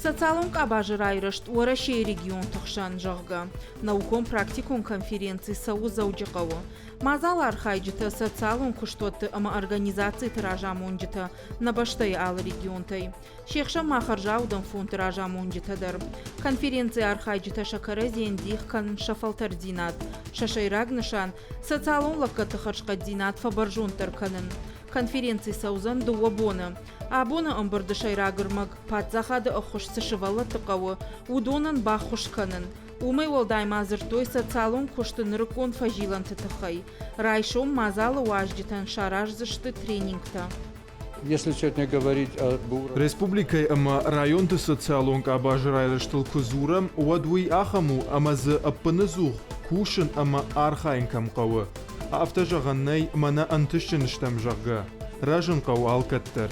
Социалонг абажырайрышт Уарашей регион тұқшан жағға. Наукон практикон конференции сау заудиқауы. Мазал архайджыты социалон күштотты ама организации тиражамонжыты набаштай ал регионтай. Шекша махаржаудан фон тиражамонжытыдыр. Конференция архайджыты шакары зендих кан шафалтар динат. Шашайраг нышан социалон лаккаты хачка динат фабаржонтар канын. Конференции саузан дуабоны. Абона ымбырды шайрагырмаг патзахады охуш сышывалы тықауы, удонын бахуш канын. Умай волдай мазыртой социалон куштын рыкон фажилан тытықай. Райшом мазалы важдитан шаражзышты тренингта. Если сегодня говорить о Республикой ама районты социалонг абажрайрыштыл кузурам, уадуи ахаму амазы аппынызух, кушын ама архайнкам қауы. Автожағаннай мана антышын іштам жағға. Ражын қау алкаттар.